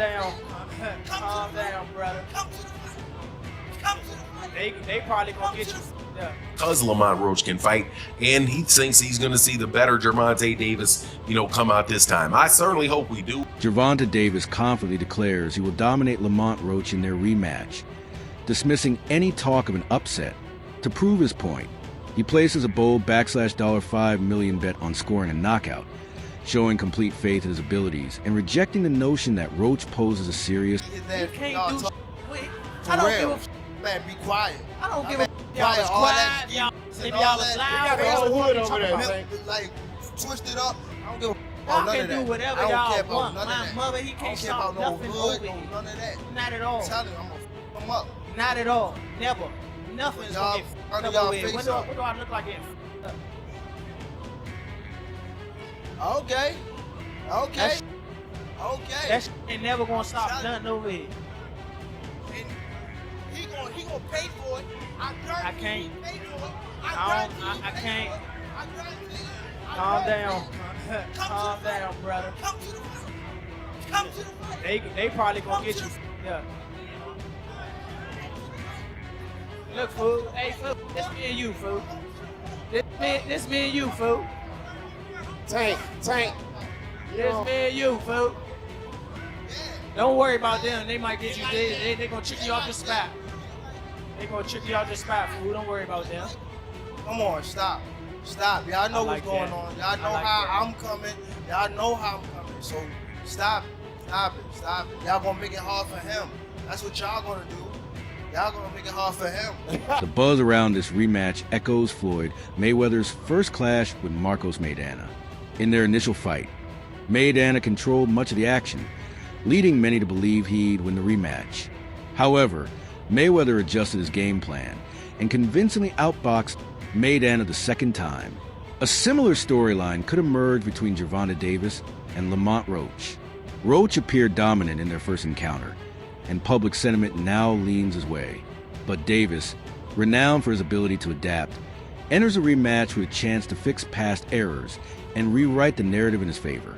down. Calm down, brother. They probably gonna get you. Yeah. Because Lamont Roach can fight, and he thinks he's going to see the better Gervonta Davis, come out this time. I certainly hope we do. Gervonta Davis confidently declares he will dominate Lamont Roach in their rematch, dismissing any talk of an upset. To prove his point, he places a bold /$5 million bet on scoring a knockout, showing complete faith in his abilities and rejecting the notion that Roach poses a serious. You can't do I don't give a man, be quiet. I don't give a y'all was quiet. Y'all, if y'all was loud, they got the hood over there. like twist it up. I don't give a y'all none can of do that. whatever I don't care y'all about want. none of My that. mother, he I don't can't care stop about no nothing hood, over here. none of that. Not at all. I'm telling you, I'm gonna fuck 'em up. Not at all. Never. Nothing's Y'all- gonna get under fucked y'all over here. face What do up. I look like getting fucked up? Okay. Okay. Okay. That shit ain't never gonna stop nothing over here. And he gonna pay for it. I can't. He pay for it. I can't. Calm down. Calm down, brother. Come to the fight. Come to the fight. They probably gonna get you. Yeah. Look, fool. Hey, fool. This me and you, fool. This me and you, fool. Tank. This me and you, fool. Don't worry about them. They might get you. They gonna trick you off the spot. They gonna trick you off the spot, fool. Don't worry about them. Come on, stop. Y'all know like what's going that. on. Y'all know like how that. I'm coming. Y'all know how I'm coming. So stop it. Y'all gonna make it hard for him. That's what y'all gonna do. Y'all gonna make it hard for him. The buzz around this rematch echoes Floyd Mayweather's first clash with Marcos Maidana. In their initial fight, Maidana controlled much of the action, leading many to believe he'd win the rematch. However, Mayweather adjusted his game plan and convincingly outboxed Maidana the second time. A similar storyline could emerge between Gervonta Davis and Lamont Roach. Roach appeared dominant in their first encounter, and public sentiment now leans his way. But Davis, renowned for his ability to adapt, enters a rematch with a chance to fix past errors and rewrite the narrative in his favor.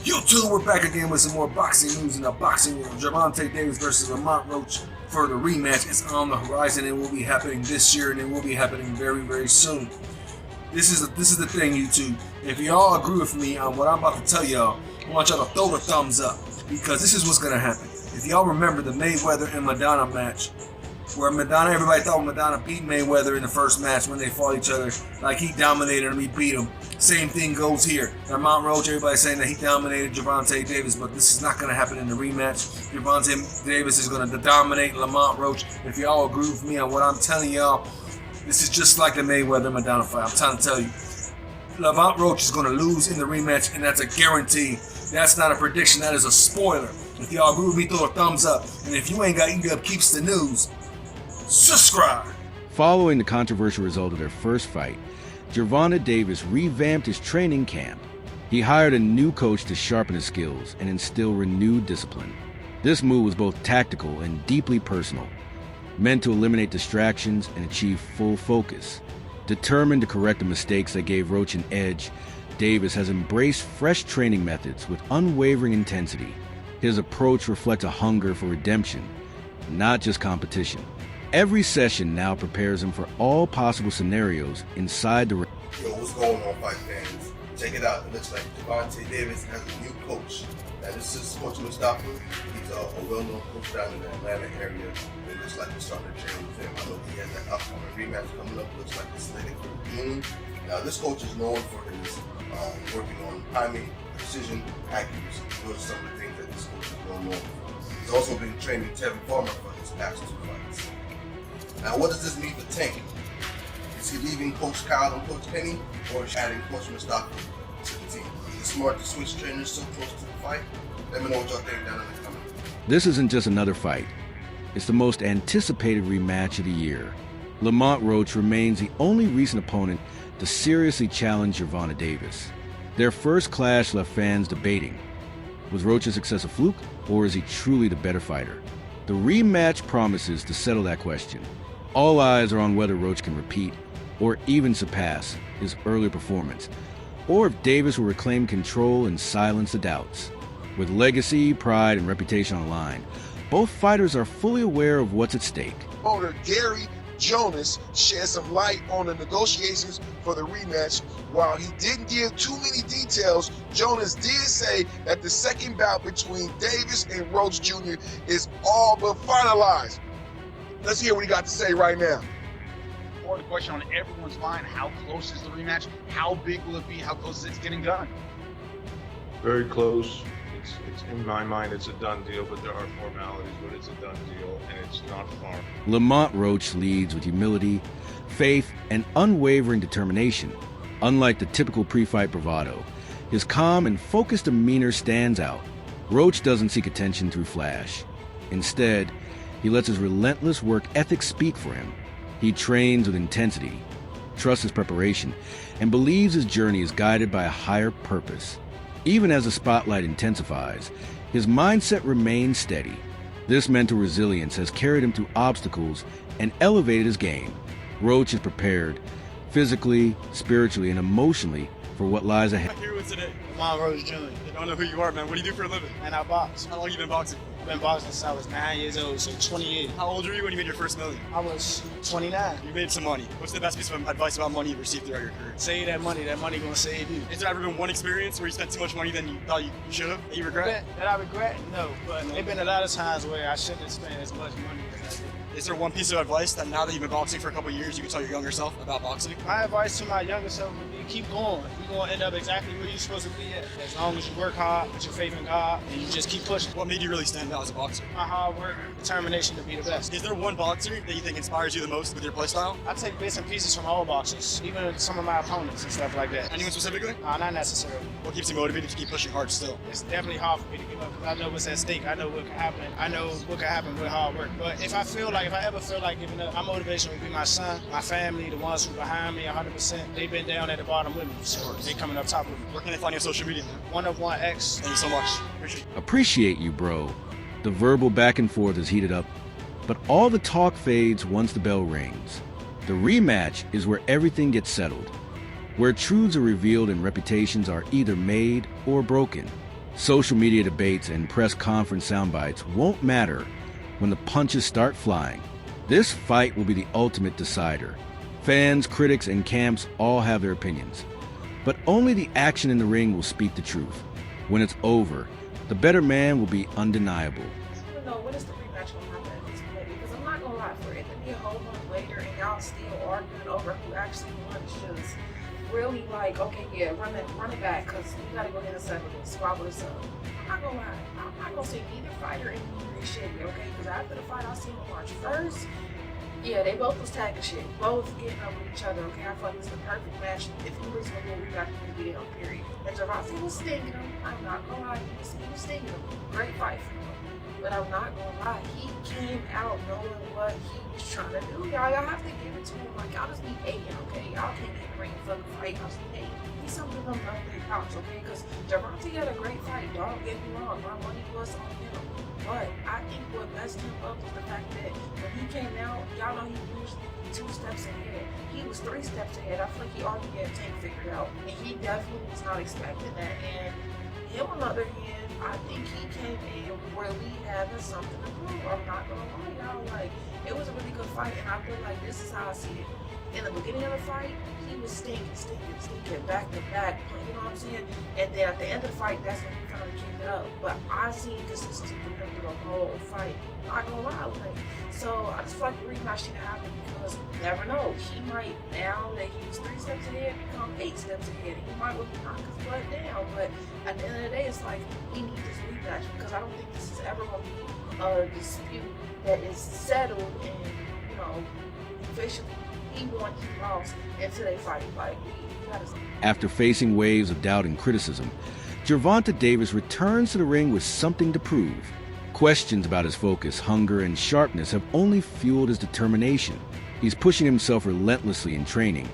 YouTube, we're back again with some more boxing news in the boxing world. Gervonta Davis versus Lamont Roach for the rematch is on the horizon. It will be happening this year, and it will be happening very, very soon. This is the thing, YouTube. If y'all agree with me on what I'm about to tell y'all, I want y'all to throw the thumbs up, because this is what's gonna happen. If y'all remember the Mayweather and Maidana match, where everybody thought Maidana beat Mayweather in the first match when they fought each other, like he dominated him, he beat him. Same thing goes here. Lamont Roach, everybody's saying that he dominated Gervonta Davis, but this is not going to happen in the rematch. Gervonta Davis is going to dominate Lamont Roach. If y'all agree with me on what I'm telling y'all, this is just like the Mayweather-Maidana fight. I'm trying to tell you. Lamont Roach is going to lose in the rematch, and that's a guarantee. That's not a prediction. That is a spoiler. If y'all agree with me, throw a thumbs up. And if you ain't got Eat Up Keeps the News, subscribe. Following the controversial result of their first fight, Gervonta Davis revamped his training camp. He hired a new coach to sharpen his skills and instill renewed discipline. This move was both tactical and deeply personal, meant to eliminate distractions and achieve full focus. Determined to correct the mistakes that gave Roach an edge, Davis has embraced fresh training methods with unwavering intensity. His approach reflects a hunger for redemption, not just competition. Every session now prepares him for all possible scenarios inside the ring. Yo, what's going on, fight fans? Check it out. It looks like Gervonta Davis has a new coach. Now, this is Coach Mustafa. He's a well-known coach down in the Atlanta area. It looks like we're starting to train with him. I know he has an upcoming rematch coming up. Looks like it's slated for June. Now, this coach is known for his working on timing, precision, accuracy. Those are some of the things that this coach is well known for. He's also been training Tevin Farmer for his past 2 fights. Now, what does this mean for Tank? Is he leaving Coach Kyle and Coach Kenny, or is he adding Coach Mustafa to the team? Is it smart to switch trainers so close to the fight? Let me know what y'all think down in the comments. This isn't just another fight. It's the most anticipated rematch of the year. Lamont Roach remains the only recent opponent to seriously challenge Gervonta Davis. Their first clash left fans debating. Was Roach's success a fluke, or is he truly the better fighter? The rematch promises to settle that question. All eyes are on whether Roach can repeat, or even surpass, his earlier performance, or if Davis will reclaim control and silence the doubts. With legacy, pride, and reputation on the line, both fighters are fully aware of what's at stake. Owner Gary Jonas shed some light on the negotiations for the rematch. While he didn't give too many details, Jonas did say that the second bout between Davis and Roach Jr. is all but finalized. Let's hear what he got to say right now. Or the question on everyone's mind, how close is the rematch? How big will it be? How close is it to getting done? Very close. It's in my mind, it's a done deal, but there are formalities, but it's a done deal, and it's not far. Lamont Roach leads with humility, faith, and unwavering determination. Unlike the typical pre-fight bravado, his calm and focused demeanor stands out. Roach doesn't seek attention through flash. Instead, he lets his relentless work ethic speak for him. He trains with intensity, trusts his preparation, and believes his journey is guided by a higher purpose. Even as the spotlight intensifies, his mindset remains steady. This mental resilience has carried him through obstacles and elevated his game. Roach is prepared, physically, spiritually, and emotionally, for what lies ahead. I'm here with today. Lamont Roach Jr. I don't know who you are, man. What do you do for a living? And I box. How long you been boxing? I've been boxing since I was 9 years old, so 28. How old were you when you made your first million? I was 29. You made some money. What's the best piece of advice about money you've received throughout your career? Save that money gonna save you. Has there ever been one experience where you spent too much money than you thought you should have, that you regret? That I regret? No, but there's been a lot of times where I shouldn't have spent as much money as I did. Is there one piece of advice that now that you've been boxing for a couple of years, you can tell your younger self about boxing? My advice to my younger self would be keep going. You're going to end up exactly where you're supposed to be at. As long as you work hard, put your faith in God, and you just keep pushing. What made you really stand out as a boxer? My hard work, determination to be the best. Is there one boxer that you think inspires you the most with your play style? I take bits and pieces from all boxers, even some of my opponents and stuff like that. Anyone specifically? Not necessarily. What keeps you motivated to keep pushing hard still? It's definitely hard for me to give up because I know what's at stake. I know what can happen. I know what can happen with hard work. But if I ever feel like giving up, my motivation would be my son, my family, the ones who are behind me 100%. They've been down at the bottom with me, so they coming up top with me. Where can they find you on social media, man? 101X. Thank you so much. Appreciate you, bro. The verbal back and forth is heated up, but all the talk fades once the bell rings. The rematch is where everything gets settled, where truths are revealed and reputations are either made or broken. Social media debates and press conference soundbites won't matter when the punches start flying. This fight will be the ultimate decider. Fans, critics, and camps all have their opinions, but only the action in the ring will speak the truth. When it's over, the better man will be undeniable. I don't know, when is the rematch going to happen at this point? Because I'm not going to lie, for it to be a whole month later and y'all still arguing over who actually won is just really like, okay, yeah, run it back because we got to go ahead and settle this, squabble this up. I'm not going to lie, I'm not going to say neither fighter and neither shitty, okay? Because after the fight, I seen them March 1st. Yeah, they both was tagging shit, both getting up with each other, okay? I feel like it's the perfect match. If you listen to what we got to be on, period. And Gervonta was stinging him. I'm not gonna lie, he was stinging him. Great fight for him. But I'm not gonna lie, he came out knowing what he was trying to do. Y'all have to give it to him. Like, y'all just need hating, okay? Y'all can't get in the ring and fucking fight. Y'all just need hating. He's something of them big pops, okay? Because Gervonta had a great fight. Don't get me wrong. My money was on him. But I think what messed him up was the fact that when he came out, y'all know he usually 2 steps ahead. He was 3 steps ahead. I feel like he already had Tank figured out. And he definitely was not expecting that. And him, on the other hand, I think he came in really having something to prove. I'm not going to lie, y'all. Like, it was a really good fight. And I feel like this is how I see it. In the beginning of the fight, he was stinking, back to back, you know what I'm saying? And then at the end of the fight, that's when he kind of kicked it up. But I seen consistency from him through the whole fight. I'm not gonna lie, like, so I just feel like the rematch should happen because you never know. He might, now that he was 3 steps ahead, become 8 steps ahead. He might look to knock his butt down, but at the end of the day, it's like, we need this rematch because I don't think this is ever gonna be a dispute that is settled and, you know, officially. He won, he lost until they fight. Like, we gotta. After facing waves of doubt and criticism, Gervonta Davis returns to the ring with something to prove. Questions about his focus, hunger, and sharpness have only fueled his determination. He's pushing himself relentlessly in training,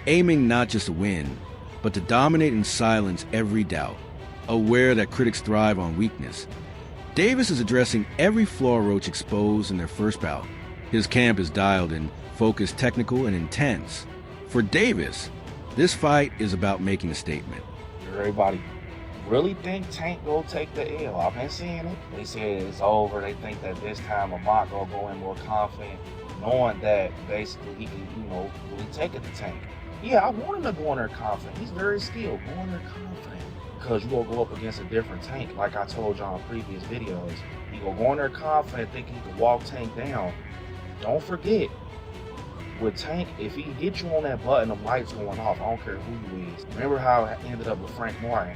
aiming not just to win, but to dominate and silence every doubt. Aware that critics thrive on weakness, Davis is addressing every flaw Roach exposed in their first bout. His camp is dialed in, focused, technical, and intense. For Davis, this fight is about making a statement. Great body. really think Tank go take the L. I've been seeing it. They said it's over. They think that this time Lamont gonna go in more confident, knowing that basically he can, really take it to Tank. Yeah, I want him to go in there confident. He's very skilled. Go in there confident. Because you gonna go up against a different Tank, like I told y'all in previous videos. He gonna go in there confident, thinking he can walk Tank down. Don't forget, with Tank, if he get you on that button, the lights going off. I don't care who you is. Remember how it ended up with Frank Martin.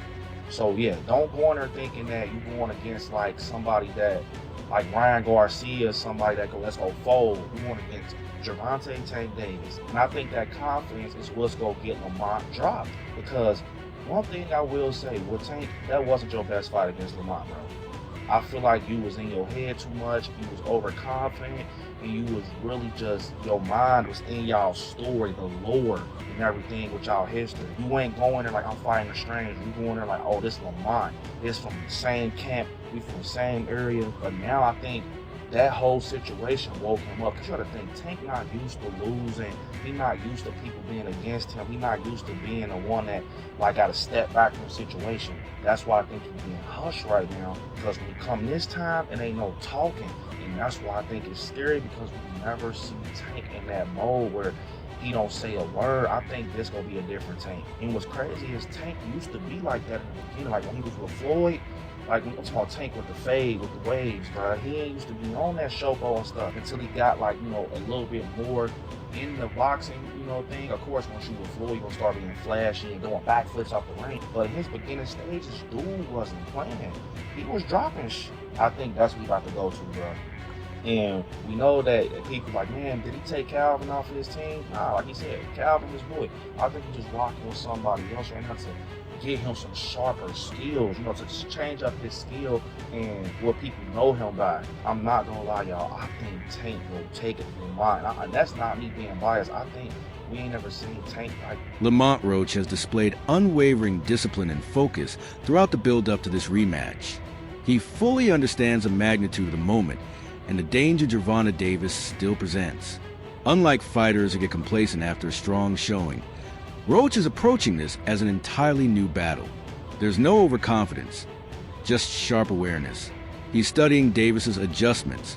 So yeah, don't go in there thinking that you going against like somebody that, like Ryan Garcia, somebody that let's go fold. You going against Gervonta Tank Davis. And I think that confidence is what's gonna get Lamont dropped. Because one thing I will say, with Tank, that wasn't your best fight against Lamont, bro. I feel like you was in your head too much, you was overconfident, and you was really just, your mind was in y'all story, the lore and everything with y'all history. You ain't going there like I'm fighting a stranger. You going there like, oh, this Lamont, this from the same camp, we from the same area. But now I think that whole situation woke him up. Because you gotta think, Tank not used to losing. He not used to people being against him. He not used to being the one that like gotta step back from the situation. That's why I think he's being hushed right now. Because when he come this time, it ain't no talking. And that's why I think it's scary, because we never see Tank in that mode where he don't say a word. I think this gonna be a different Tank. And what's crazy is Tank used to be like that in the beginning. Like when he was with Floyd, like I'm talking about Tank with the fade, with the waves, bro. He ain't used to be on that showbo and stuff until he got like, a little bit more in the boxing, thing. Of course, once you with Floyd, you're gonna start being flashy and doing backflips off the ring. But in his beginning stages, dude wasn't playing. He was dropping I think that's what we about to go to, bro. And we know that people like, man, did he take Calvin off of his team? Nah, like he said, Calvin is boy. I think he just rocking with somebody else right now to get him some sharper skills, to just change up his skill and what people know him by. I'm not gonna lie, y'all. I think Tank will take it from mine. And that's not me being biased. I think we ain't never seen Tank like. Lamont Roach has displayed unwavering discipline and focus throughout the build-up to this rematch. He fully understands the magnitude of the moment and the danger Gervonta Davis still presents. Unlike fighters who get complacent after a strong showing, Roach is approaching this as an entirely new battle. There's no overconfidence, just sharp awareness. He's studying Davis's adjustments,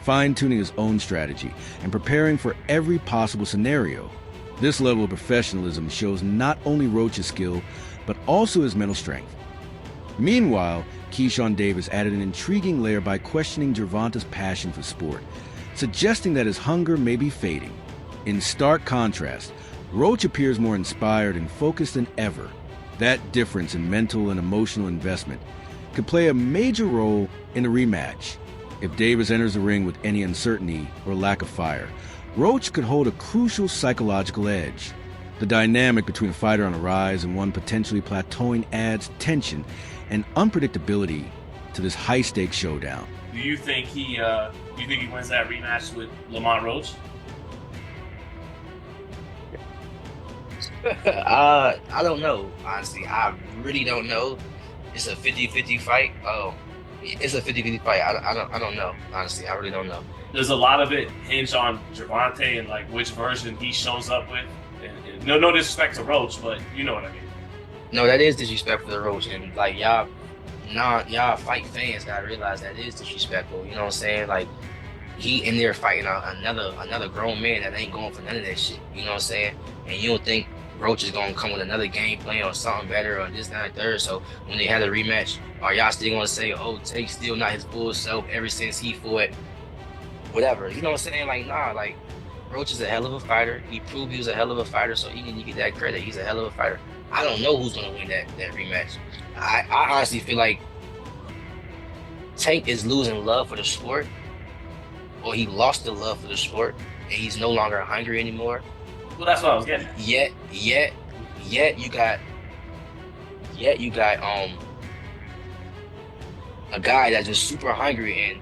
fine-tuning his own strategy, and preparing for every possible scenario. This level of professionalism shows not only Roach's skill, but also his mental strength. Meanwhile, Keyshawn Davis added an intriguing layer by questioning Gervonta's passion for sport, suggesting that his hunger may be fading. In stark contrast, Roach appears more inspired and focused than ever. That difference in mental and emotional investment could play a major role in a rematch. If Davis enters the ring with any uncertainty or lack of fire, Roach could hold a crucial psychological edge. The dynamic between a fighter on the rise and one potentially plateauing adds tension and unpredictability to this high-stakes showdown. Do you think he wins that rematch with Lamont Roach? I don't know, honestly. I really don't know. It's a 50-50 fight. It's a 50-50 fight. I don't know, honestly. I really don't know. Does a lot of it hinge on Gervonta and like which version he shows up with? And no disrespect to Roach, but you know what I mean. No, that is disrespectful to Roach, and like y'all fight fans gotta realize that is disrespectful. You know what I'm saying? Like he in there fighting another grown man that ain't going for none of that shit. You know what I'm saying? And you don't think Roach is gonna come with another game plan or something better or this, that, and third? So when they had a rematch, are y'all still gonna say, oh, Take's still not his full self ever since he fought whatever? You know what I'm saying? Like, nah, like Roach is a hell of a fighter. He proved he was a hell of a fighter, so he need to get that credit. He's a hell of a fighter. I don't know who's gonna win that rematch. I honestly feel like Tank is losing love for the sport, or he lost the love for the sport, and he's no longer hungry anymore. Well, that's what I was getting at. Yet you got a guy that's just super hungry and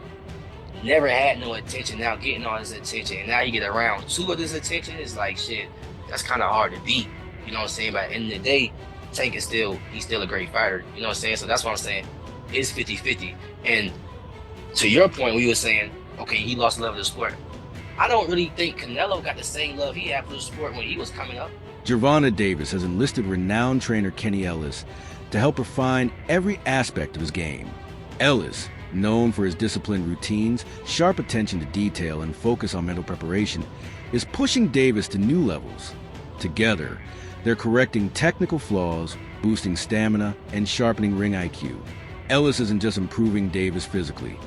never had no attention, now getting all his attention, and now you get around two of this attention. It's like shit, that's kind of hard to beat. You know what I'm saying? But at the end of the day, Tank is he's still a great fighter. You know what I'm saying? So that's what I'm saying. It's 50-50. And to your point, we were saying, okay, he lost love of the sport. I don't really think Canelo got the same love he had for the sport when he was coming up. Gervonta Davis has enlisted renowned trainer Kenny Ellis to help refine every aspect of his game. Ellis, known for his disciplined routines, sharp attention to detail, and focus on mental preparation, is pushing Davis to new levels. Together, they're correcting technical flaws, boosting stamina, and sharpening ring IQ. Ellis isn't just improving Davis physically.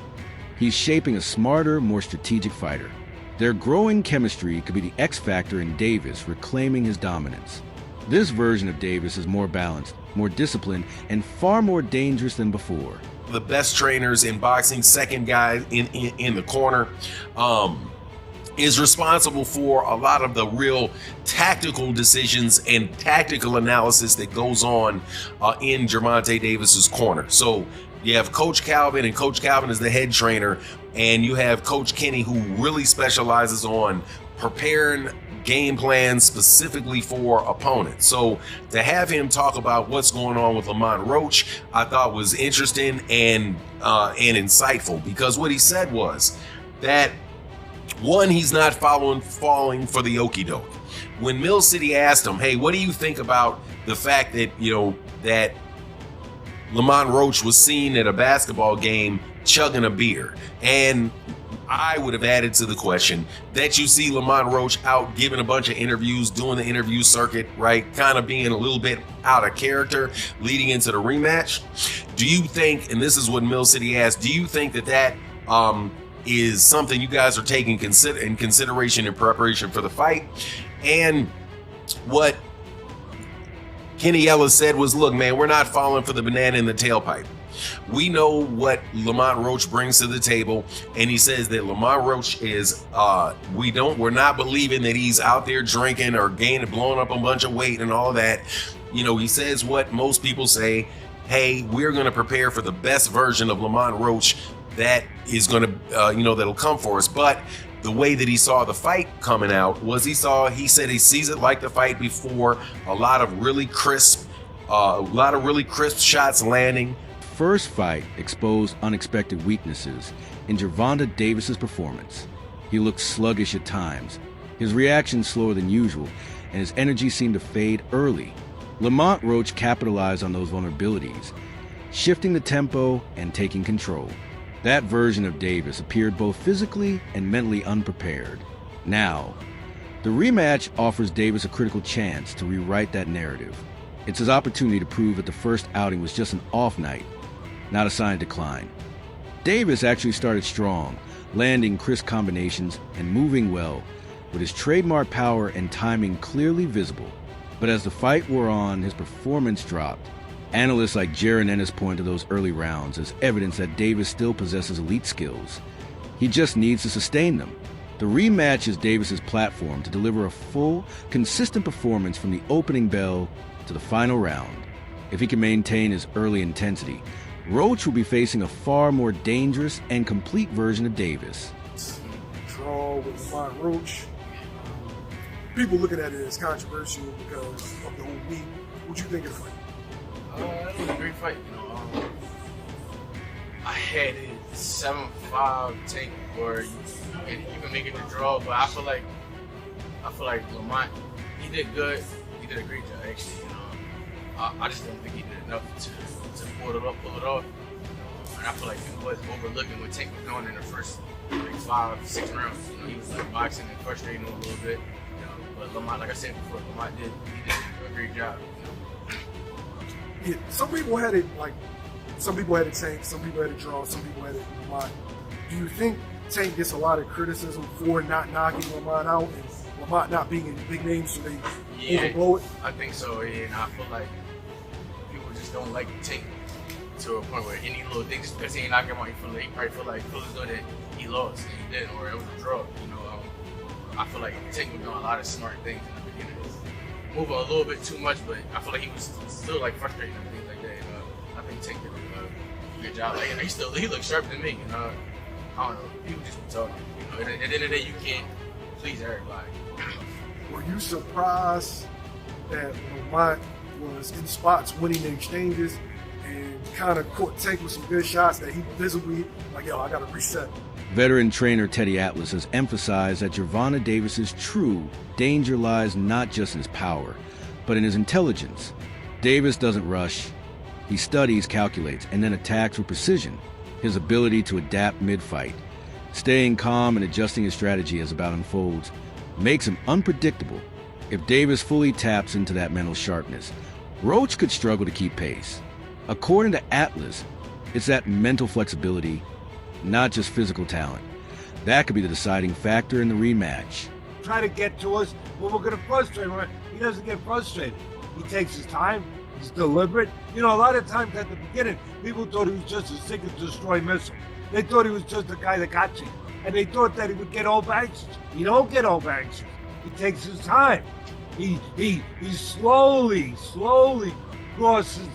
He's shaping a smarter, more strategic fighter. Their growing chemistry could be the X factor in Davis reclaiming his dominance. This version of Davis is more balanced, more disciplined, and far more dangerous than before. The best trainers in boxing, second guy in the corner, is responsible for a lot of the real tactical decisions and tactical analysis that goes on in Gervonta Davis's corner. So you have Coach Calvin, and Coach Calvin is the head trainer, and you have Coach Kenny, who really specializes on preparing game plans specifically for opponents. So to have him talk about what's going on with Lamont Roach, I thought was interesting and insightful, because what he said was that, one, he's not falling for the okie doke. When Mill City asked him, hey, what do you think about the fact that, that Lamont Roach was seen at a basketball game chugging a beer? And I would have added to the question that you see Lamont Roach out giving a bunch of interviews, doing the interview circuit, right? Kind of being a little bit out of character leading into the rematch. Do you think, and this is what Mill City asked, do you think that is something you guys are taking in consideration in preparation for the fight? And what Kenny Ellis said was, look, man, we're not falling for the banana in the tailpipe. We know what Lamont Roach brings to the table, and he says that Lamont Roach is, we're not believing that he's out there drinking or blowing up a bunch of weight and all that. He says what most people say, hey, we're going to prepare for the best version of Lamont Roach that is going to, that'll come for us. But the way that he saw the fight coming out was he said he sees it like the fight before, a lot of really crisp shots landing. First fight exposed unexpected weaknesses in Gervonta Davis's performance. He looked sluggish at times, his reaction slower than usual, and his energy seemed to fade early. Lamont Roach capitalized on those vulnerabilities, shifting the tempo and taking control. That version of Davis appeared both physically and mentally unprepared. Now, the rematch offers Davis a critical chance to rewrite that narrative. It's his opportunity to prove that the first outing was just an off night, not a sign of decline. Davis actually started strong, landing crisp combinations and moving well, with his trademark power and timing clearly visible. But as the fight wore on, his performance dropped. Analysts like Jaron Ennis point to those early rounds as evidence that Davis still possesses elite skills. He just needs to sustain them. The rematch is Davis's platform to deliver a full, consistent performance from the opening bell to the final round. If he can maintain his early intensity, Roach will be facing a far more dangerous and complete version of Davis. Draw with Lamont Roach. People looking at it as controversial because of the whole week. What you think of the fight? It was a great fight. I had it 7-5 tank where you can make it a draw, but I feel like Lamont, he did good. He did a great job actually. I just don't think he did enough to pull it off. And I feel like he was overlooking what Tank was doing in the first 5-6 rounds. He was like boxing and frustrating him a little bit. But Lamont, like I said before, Lamont did a great job. Yeah, some people had it Tank, some people had it draw, some people had it Lamont. Do you think Tank gets a lot of criticism for not knocking Lamont out and Lamont not being in big names so they overblow it? I think so, yeah, and I feel like people just don't like Tank to a point where any little thing, just because he ain't knocking him out, he probably feel as though that he lost and he didn't, or it was a draw. I feel like Tank was doing a lot of smart things in the beginning. Moving a little bit too much, but I feel like he was still like frustrating and things like that. And, I think Tank did a good job. Like, he looked sharper than me. I don't know. People just be talking. At the end of the day, you can't please everybody. Were you surprised that Lamont was in spots winning the exchanges and kind of caught Tank with some good shots that he visibly like, yo, I got to reset? Veteran trainer Teddy Atlas has emphasized that Gervonta Davis's true danger lies not just in his power, but in his intelligence. Davis doesn't rush, He studies, calculates, and then attacks with precision. His ability to adapt mid-fight, staying calm and adjusting his strategy as the bout unfolds, makes him unpredictable. If Davis fully taps into that mental sharpness, Roach could struggle to keep pace. According to Atlas, it's that mental flexibility, not just physical talent, that could be the deciding factor in the rematch. Try to get to us, but we're going to frustrate him. He doesn't get frustrated. He takes his time. He's deliberate. You know, a lot of times at the beginning, people thought he was just a seek and destroy missile. They thought he was just a guy that got you. And they thought that he would get over anxious. He don't get over anxious. He takes his time. He slowly crosses,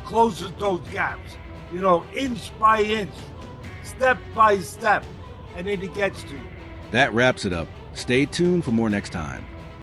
closes those gaps. You know, inch by inch, step by step, and then he gets to you. That wraps it up. Stay tuned for more next time.